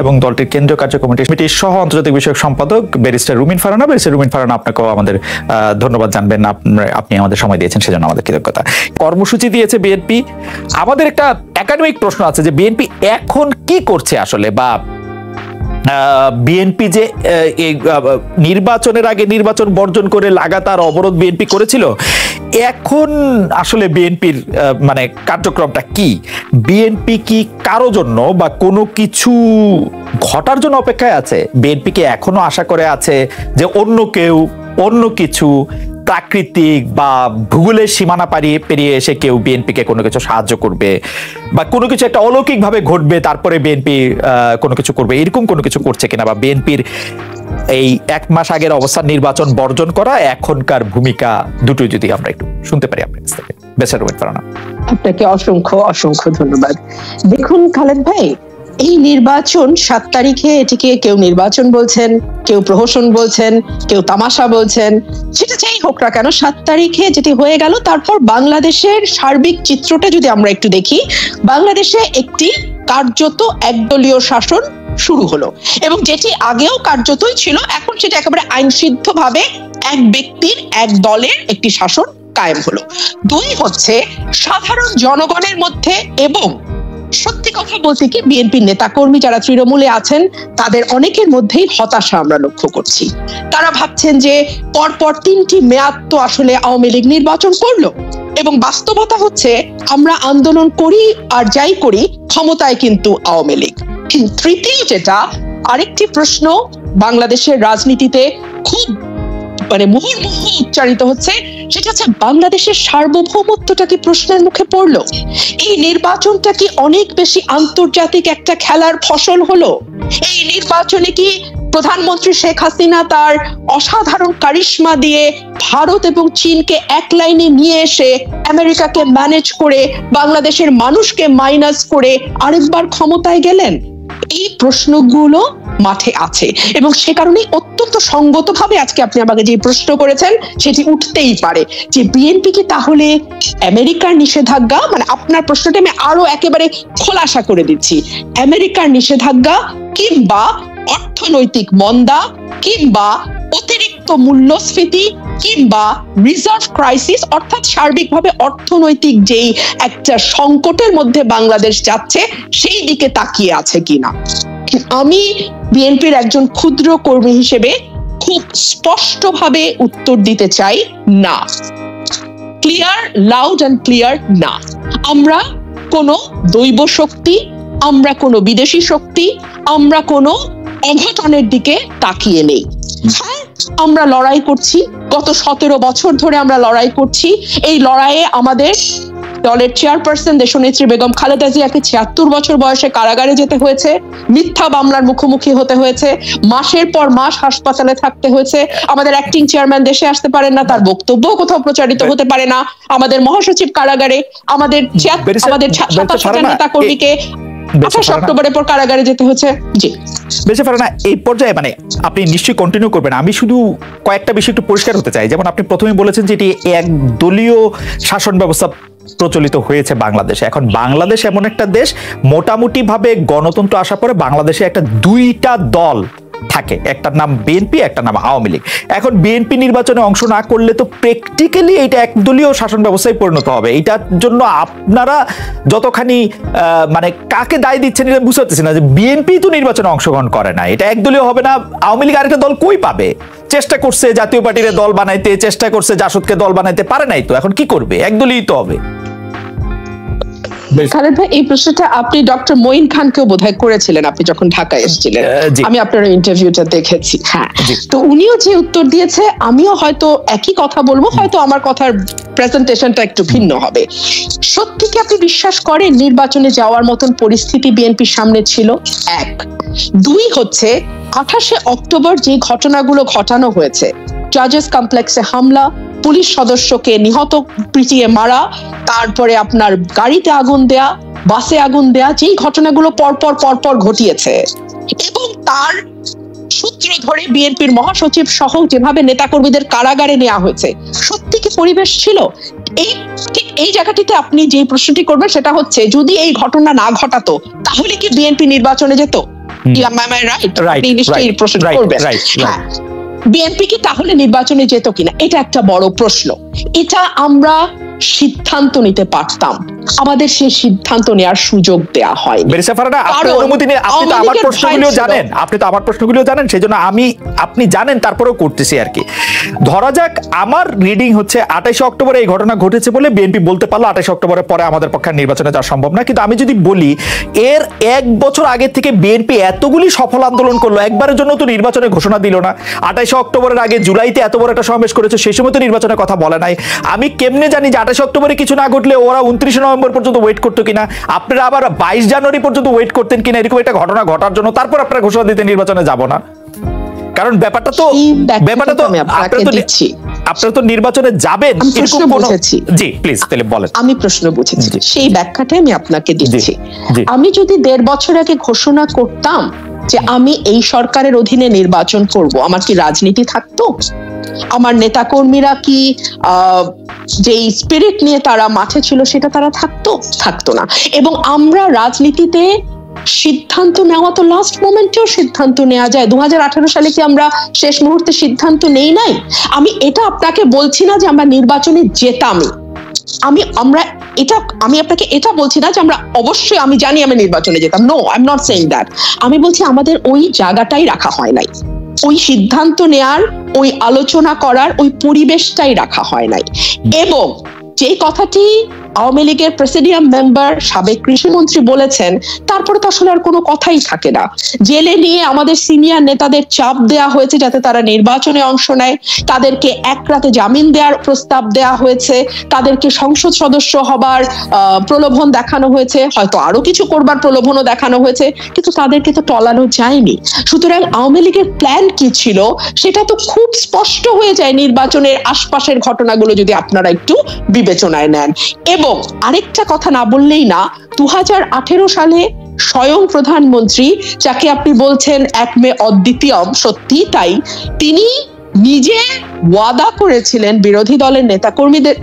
এবং দলটির কেন্দ্রীয় কার্য কমিটির সহ আন্তর্জাতিক বিষয়ক সম্পাদক ব্যারিস্টার রুমিন ফারহানা। ব্যারিস্টার রুমিন ফারহানা, আপনাকেও আমাদের ধন্যবাদ জানবেন, আপনি আমাদের সময় দিয়েছেন, সেজন্য আমাদের কৃতজ্ঞতা। কর্মসূচি দিয়েছে বিএনপি। আমাদের একটা একাডেমিক প্রশ্ন আছে যে বিএনপি এখন কি করছে আসলে, বা বিএনপি যে নির্বাচনের আগে নির্বাচন বর্জন করে লাগাতার অবরোধ বিএনপি করেছিল, এখন আসলে বিএনপির মানে কার্যক্রমটা কি? বিএনপি কি কারো জন্য বা কোনো কিছু ঘটার জন্য অপেক্ষায় আছে? বিএনপি কি এখনো আশা করে আছে যে অন্য কেউ, অন্য কিছু প্রাকৃতিক বা ভূগোলের সীমানা পেরিয়ে এসে কেউ বিএনপিকে কোনো কিছু সাহায্য করবে, বা কোনো কিছু একটা অলৌকিক ভাবে ঘটবে তারপরে বিএনপি কোনো কিছু করবে, এরকম কোনো কিছু করছে কিনা? বা বিএনপির এই 1 মাস আগের অবস্থান নির্বাচন বর্জন করা, এখনকার ভূমিকা, দুটোই যদি আমরা একটু শুনতে পারি আপনার কাছ থেকে। বেচার রুমিন ফারহানা, আপনাকে অসংখ্য অসংখ্য ধন্যবাদ। দেখুন খালেদ ভাই, এই নির্বাচন 7 তারিখে, এটিকে কেউ নির্বাচন বলছেন, কেউ প্রহসন বলছেন, কেউ তামাশা বলছেন, সেটা যাই হোক না কেন, 7 তারিখে যেটি হয়ে গেল, তারপর বাংলাদেশের সার্বিক চিত্রটা যদি আমরা একটু দেখি, বাংলাদেশে একটি কার্যত একদলীয় শাসন শুরু হলো, এবং যেটি আগেও কার্যতই ছিল, এখন সেটা একেবারে আইনসিদ্ধ ভাবে এক ব্যক্তির, এক দলের একটি শাসন কায়েম হলো। 2 হচ্ছে সাধারণ জনগণের মধ্যে, এবং সত্যি কথা বলতে কি বিএনপির নেতাকর্মী যারা তৃণমূলে আছেন তাদের অনেকের মধ্যেই হতাশা আমরা লক্ষ্য করছি। তারা ভাবছেন যে পরপর 3টি মেয়াদ তো আসলে আওয়ামী লীগ নির্বাচন করলো, এবং বাস্তবতা হচ্ছে আমরা আন্দোলন করি আর যাই করি, ক্ষমতায় কিন্তু আওয়ামী লীগ। তৃতীয় যেটা আরেকটি প্রশ্ন বাংলাদেশের রাজনীতিতে খুব মুহুর্মুহু উচ্চারিত হচ্ছে, সেটা হচ্ছে বাংলাদেশের সার্বভৌমত্বটা কি প্রশ্নের মুখে পড়লো? এই নির্বাচনটা কি অনেক বেশি আন্তর্জাতিক একটা খেলার ফসল হলো? এই নির্বাচনে কি প্রধানমন্ত্রী শেখ হাসিনা তার অসাধারণ কারিশমা দিয়ে ভারত এবং চীনকে এক লাইনে নিয়ে এসে আমেরিকাকে ম্যানেজ করে বাংলাদেশের মানুষকে মাইনাস করে আরেকবার ক্ষমতায় গেলেন? এই প্রশ্নগুলো মাঠে আছে, এবং সে কারণেই অত্যন্ত সঙ্গতভাবে আজকে আপনি আমাকে যে প্রশ্ন করেছেন সেটি উঠতেই পারে যে বিএনপি কি তাহলে আমেরিকার নিষেধাজ্ঞা, আপনার প্রশ্নটা আমি আরো একেবারে খোলাসা করে দিচ্ছি, আমেরিকার নিষেধাজ্ঞা কিংবা অর্থনৈতিক মন্দা কিংবা অতিরিক্ত মূল্যস্ফীতি কিংবা রিজার্ভ ক্রাইসিস, অর্থাৎ সার্বিকভাবে অর্থনৈতিক যেই একটা সংকটের মধ্যে বাংলাদেশ যাচ্ছে সেই দিকে তাকিয়ে আছে কিনা? আমি বিএনপির একজন ক্ষুদ্র কর্মী হিসেবে খুব স্পষ্টভাবে উত্তর দিতে চাই, না। ক্লিয়ার, লাউড অ্যান্ড ক্লিয়ার, না। আমরা কোনো দৈব শক্তি, আমরা কোনো বিদেশি শক্তি, আমরা কোনো অঘটনের দিকে তাকিয়ে নেই। হ্যাঁ, আমরা লড়াই করছি, গত 17 বছর ধরে আমরা লড়াই করছি। এই লড়াইয়ে আমাদের দলের চেয়ারপারসন দেশনেত্রী বেগম খালেদা জিয়াকে 76 বছর বয়সে কারাগারে যেতে হয়েছে, মিথ্যা মামলার মুখোমুখি হতে হয়েছে, মাসের পর মাস হাসপাতালে থাকতে হয়েছে। আমাদের অ্যাক্টিং চেয়ারম্যান দেশে আসতে পারেন না, তার বক্তব্য কোথাও প্রচারিত হতে পারে না, আমাদের মহাসচিব কারাগারে, আমাদের 27 নেতা কর্মীকে 28 অক্টোবরের পর কারাগারে যেতে হচ্ছে। জি বেঁচে পারে না। এই পর্যায়ে আপনি নিশ্চয়ই কন্টিনিউ করবেন, আমি শুধু কয়েকটা বিষয় একটু পরিষ্কার হতে চাই। যেমন আপনি প্রথমে বলেছেন যে এটি একদলীয় শাসন ব্যবস্থা প্রচলিত হয়েছে বাংলাদেশে। এখন বাংলাদেশ এমন একটা দেশ, মোটামুটি ভাবে গণতন্ত্র আসার পরে বাংলাদেশে একটা 2টা দল থাকে, একটার নাম বিএনপি, একটার নাম আওয়ামী লীগ। এখন বিএনপি নির্বাচনে অংশ না করলে তো প্র্যাকটিক্যালি এটা একদলীয় শাসন ব্যবস্থায় পরিণত হবে। এইটার জন্য আপনারা যতখানি কাকে দায় দিচ্ছেন এটা বুঝতে পারতেছি না, যে বিএনপি তো নির্বাচনে অংশগ্রহণ করে না, এটা একদলীয় হবে না। আওয়ামী লীগ আরেকটা দল কই পাবে? চেষ্টা করছে জাতীয় পার্টির দল বানাইতে, চেষ্টা করছে জাসদকে দল বানাইতে, পারে নাই তো, এখন কি করবে? একদলীয় তো হবে। খালেদ ভাই, এই প্রশ্নটা আপনি ডক্টর মঈন খানকেও বোধহয় করেছিলেন আপনি যখন ঢাকায় এসেছিলেন, আমি আপনার ইন্টারভিউটা দেখেছি। হ্যাঁ, তো উনিও যে উত্তর দিয়েছে, আমিও হয়তো একই কথা বলবো, হয়তো আমার কথার প্রেজেন্টেশনটা একটু ভিন্ন হবে। সত্যি কি আপনি বিশ্বাস করেন নির্বাচনে যাওয়ার মতন পরিস্থিতি বিএনপির সামনে ছিল? 1। 2 হচ্ছে 28 অক্টোবর যে ঘটনাগুলো ঘটানো হয়েছে, জাজেস কমপ্লেক্সে হামলা, পুলিশ সদস্যকে নিহত, পিটিয়ে মারা, তারপরে আপনার গাড়িতে আগুন দেয়া, বাসে আগুন দেয়া, যেই ঘটনাগুলো পরপর ঘটিয়েছে, এবং তার সূত্র ধরে বিএনপির মহাসচিব সহ যেভাবে নেতাকর্মীদের কারাগারে নেওয়া হয়েছে, সত্যি কি পরিবেশ ছিল? ঠিক এই জায়গাটিতে আপনি যে প্রশ্নটি করবেন সেটা হচ্ছে, যদি এই ঘটনা না ঘটাতো তাহলে কি বিএনপি নির্বাচনে যেত? বিএনপি কি তাহলে নির্বাচনে যেত কিনা, এটা একটা বড় প্রশ্ন। এটা আমরা সিদ্ধান্ত নিতে পারতাম, আমাদের সেই সিদ্ধান্ত নেওয়ার সুযোগ দেয়া হয়। আপনি তো আমার প্রশ্নগুলিও জানেন, সেই জন্য আপনি জানেন তারপরেও করতেছি আর কি। ধরা যাক আমার রিডিং হচ্ছে 28 অক্টোবরে এই ঘটনা ঘটেছে বলে বিএনপি বলতে পারলো 28 অক্টোবরের পরে আমাদের পক্ষে নির্বাচনে যাওয়া সম্ভব না। কিন্তু আমি যদি বলি এর 1 বছর আগে থেকে বিএনপি এতগুলি সফল আন্দোলন করলো, একবারের জন্য তো নির্বাচনের ঘোষণা দিল না। 28 অক্টোবরের আগে জুলাইতে এত বড় একটা সমাবেশ করেছে, সেই সময় তো নির্বাচনের কথা বলে নাই। আমি কেমনে জানি যে 28 অক্টোবরে কিছু না ঘটলে ওরা 29 নভেম্বর পর্যন্ত ওয়েট করতো কিনা, আপনারা আবার 22 জানুয়ারি পর্যন্ত ওয়েট করতেন কিনা এরকম একটা ঘটনা ঘটার জন্য, তারপর আপনারা ঘোষণা দিতে নির্বাচনে যাব না? কারণ ব্যাপারটা তো আপনারা তো নির্বাচনে যাবেন। জি প্লিজ তাহলে বলেন। আমি প্রশ্ন বুঝেছি, সেই ব্যাখ্যাটাই আমি আপনাকে দিচ্ছি। আমি যদি 1.5 বছর আগে ঘোষণা করতাম যে আমি এই সরকারের অধীনে নির্বাচন করব, আমার কি রাজনীতি থাকতো? আমার নেতাকর্মীরা কি যে স্পিরিট নিয়ে তারা মাঠে ছিল সেটা তারা থাকতো না। এবং আমরা রাজনীতিতে সিদ্ধান্ত নেওয়া তো লাস্ট মোমেন্টেও সিদ্ধান্ত নেওয়া যায়। 2018 সালে কি আমরা শেষ মুহূর্তে সিদ্ধান্ত নেই নাই? আমি এটা আপনাকে বলছি না যে আমরা নির্বাচনে যেতামই, আমি আপনাকে এটা বলছি না যে আমরা অবশ্যই আমি জানি আমি নির্বাচনে যেতাম। No, I am not saying that. আমি বলছি আমাদের ওই জায়গাটাই রাখা হয় নাই, ওই সিদ্ধান্ত নেয়ার, ওই আলোচনা করার ওই পরিবেশটাই রাখা হয় নাই। এবং যে কথাটি আওয়ামী লীগের প্রেসিডিয়াম মেম্বার সাবেক কৃষিমন্ত্রী বলেছেন, তারপরে তো আসলে আর কোনো কথাই থাকে না। জেলে নিয়ে আমাদের সিনিয়র নেতাদের চাপ দেয়া হয়েছে যাতে তারা নির্বাচনে অংশ নেয়, তাদেরকে 1 রাতে জামিন দেওয়ার প্রস্তাব দেয়া হয়েছে, তাদেরকে সংসদ সদস্য হবার প্রলোভন দেখানো হয়েছে, হয়তো আরো কিছু করবার প্রলোভনও দেখানো হয়েছে, কিন্তু তাদেরকে তো টলানো যায়নি। সুতরাং আওয়ামী লীগের প্ল্যান কি ছিল সেটা তো খুব স্পষ্ট হয়ে যায় নির্বাচনের আশপাশের ঘটনাগুলো যদি আপনারা একটু বিবেচনায় নেন। এবং আরেকটা কথা না বললেই না, 2018 সালে স্বয়ং প্রধানমন্ত্রী, যাকে আপনি বলছেন এক মে অদ্বিতীয়ম, সত্যি তাই, তিনি নিজে ওয়াদা করেছিলেন বিরোধী দলের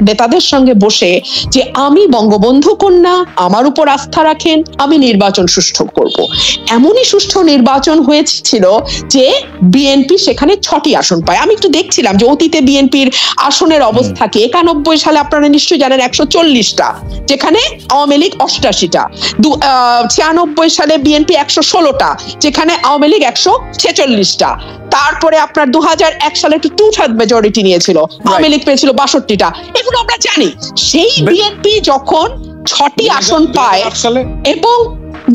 নেতাদের সঙ্গে বসে যে আমি বঙ্গবন্ধু কন্যা, আমার উপর আস্থা রাখেন, আমি নির্বাচন সুষ্ঠু করব। এমনই সুষ্ঠু নির্বাচন হয়েছিল যে বিএনপি সেখানে 6টি আসন পায়। আমি একটু দেখছিলাম যে অতীতে বিএনপির আসনের অবস্থা কি। 91 সালে আপনারা নিশ্চয়ই জানেন 140টা, যেখানে আওয়ামী লীগ 88টা। 96 সালে বিএনপি 116টা, যেখানে আওয়ামী লীগ 146টা। তারপরে আপনার 2001 সালে একটু 2/3 মেজরিটি নিয়েছিল, আওয়ামী লীগ পেয়েছিল 62টা। এগুলো আমরা জানি। সেই বিএনপি যখন 6টি আসন পায় এবং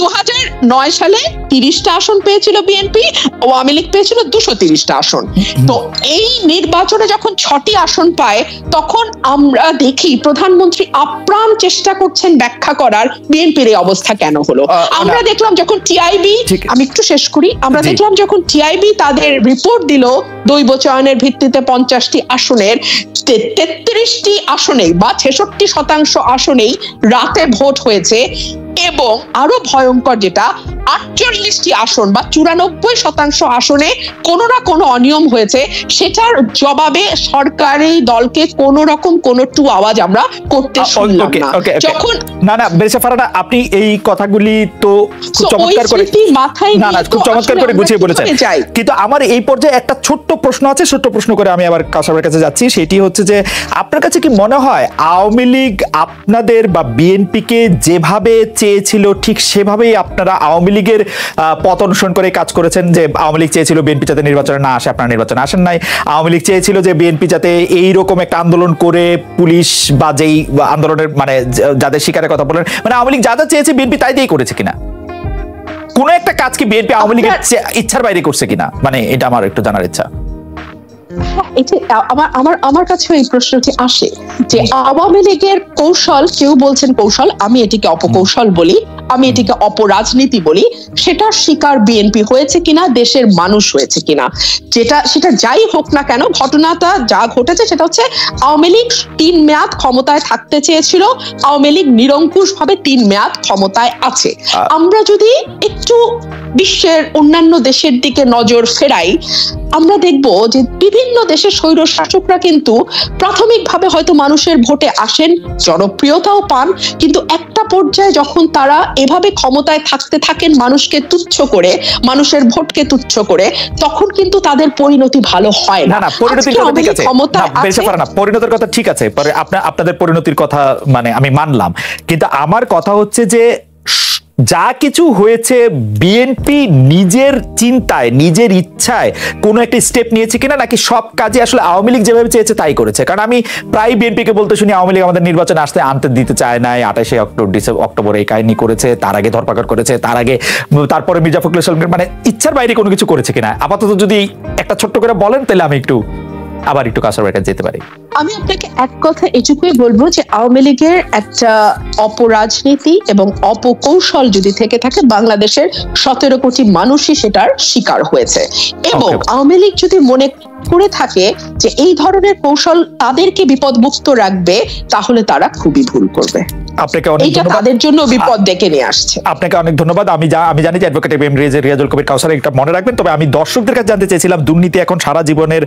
2009 সালে 30টা আসন পেয়েছিল বিএনপি, আওয়ামী লীগ পেয়েছিল 230টা আসন। তো এই নির্বাচনে যখন 6টি আসন পায় তখন আমরা দেখি প্রধানমন্ত্রী আপ্রাণ চেষ্টা করছেন ব্যাখ্যা করার বিএনপির এই অবস্থা কেন হলো। আমরা দেখলাম যখন টিআইবি, আমি একটু শেষ করি, আমরা দেখলাম যখন টিআইবি তাদের রিপোর্ট দিল দৈব চয়নের ভিত্তিতে 50টি আসনের 33টি আসনেই বা 66% আসনেই রাতে ভোট হয়েছে। এবং আরো ভয়ঙ্কর যেটা 48টি আসন বা 94% আসনে কোনো না কোনো অনিয়ম হয়েছে, সেটার জবাবে সরকারি দলকে কোনো রকম কোনো আওয়াজ আমরা করতে শুনলাম না। যখন বেরিসা ফারহানা, আপনি এই কথাগুলি তো খুব চমৎকার করে খুব চমৎকার করে গুছিয়ে বলেছেন, কিন্তু আমার এই পর্যায়ে একটা ছোট্ট প্রশ্ন আছে। ছোট্ট প্রশ্ন করে আমি আবার কাসাবের কাছে যাচ্ছি। সেটি হচ্ছে যে আপনার কাছে কি মনে হয় আওয়ামী লীগ আপনাদের বা বিএনপিকে যেভাবে চেয়েছিল ঠিক সেভাবেই আপনারা আওয়ামী লীগের পতন করে কাজ করেছেন? যে আওয়ামী লীগ চেয়েছিল বিএনপি যাতে নির্বাচনে না আসে, আপনারা নির্বাচনে আসেন নাই। আওয়ামী লীগ চেয়েছিল যে বিএনপি যাতে এইরকম একটা আন্দোলন করে পুলিশ বা যেই আন্দোলনের মানে যাদের শিকারের কথা বলেন, মানে আওয়ামী লীগ যা যা চেয়েছে বিএনপি তাই দিয়েই করেছে কিনা? কোন একটা কাজ কি বিএনপি আওয়ামী লীগের ইচ্ছার বাইরে করছে কিনা? মানে এটা আমার একটু জানার ইচ্ছা। আমার কাছে এই প্রশ্নটি আসে যে আওয়ামী লীগের কৌশল, কেউ বলছেন কৌশল, আমি এটিকে অপকৌশল বলি, আমি এটিকে অপরাজনীতি বলি, সেটার শিকার বিএনপি হয়েছে কিনা, দেশের মানুষ হয়েছে কিনা, সেটা যাই হোক না কেন, ঘটনাটা যা ঘটেছে সেটা হচ্ছে আওয়ামী লীগ 3 মেয়াদ ক্ষমতায় থাকতে চেয়েছিল, আওয়ামী লীগ নিরঙ্কুশ ভাবে 3 মেয়াদ ক্ষমতায় আছে। আমরা যদি একটু বিশ্বের অন্যান্য দেশের দিকে নজর ফেরাই, আমরা দেখব যে বিভিন্ন বিভিন্ন দেশের স্বৈরশাসকরা কিন্তু প্রাথমিকভাবে হয়তো মানুষের ভোটে আসেন, জনপ্রিয়তাও পান, কিন্তু একটা পর্যায়ে যখন তারা এভাবে ক্ষমতায় থাকতে থাকেন মানুষকে তুচ্ছ করে, মানুষের ভোটকে তুচ্ছ করে, তখন কিন্তু তাদের পরিণতি ভালো হয় না। না পরিণতির কথা ঠিক আছে, ক্ষমতায় আছে, পরিণতির কথা ঠিক আছে, পরে আপনাদের পরিণতির কথা মানে আমি মানলাম, কিন্তু আমার কথা হচ্ছে যে যা কিছু হয়েছে বিএনপি নিজের চিন্তায় নিজের ইচ্ছায় কোনো একটা স্টেপ নিয়েছে কিনা, নাকি সব কাজে আসলে আওয়ামী লীগ যেভাবে চেয়েছে তাই করেছে? কারণ আমি প্রায় বিএনপিকে বলতে শুনি আওয়ামী লীগ আমাদের নির্বাচনে আনতে দিতে চায় নাই, 28 অক্টোবর এই কাহিনী করেছে, তার আগে ধরপাকড় করেছে, তারপরে মির্জা ফখরুল ইসলাম, মানে ইচ্ছার বাইরে কোনো কিছু করেছে কিনা আপাতত যদি একটা ছোট্ট করে বলেন তাহলে আমি আবার একটু কাছার কাছে যেতে পারি। আমি আপনাকে এক কথা এটুকুই বলবো যে আওয়ামী লীগের একটা অপরাজনীতি এবং অপকৌশল যদি থেকে থাকে, বাংলাদেশের 17 কোটি মানুষই সেটার শিকার হয়েছে। এবং আওয়ামী লীগ যদি মনে করে থাকে যে এই ধরনের কৌশল তাদেরকে বিপদমুক্ত রাখবে, তাহলে তারা খুবই ভুল করবে। আপনাকে অনেক ধন্যবাদ, তাদের জন্য বিপদ ডেকে নিয়ে আসছে। আপনাকে অনেক ধন্যবাদ। আমি জানি যে অ্যাডভোকেট এম রিয়াজুল কবির কাউসার এটা মনে রাখবেন, তবে আমি দর্শকদের কাছে জানতে চেয়েছিলাম দুর্নীতি এখন সারা জীবনের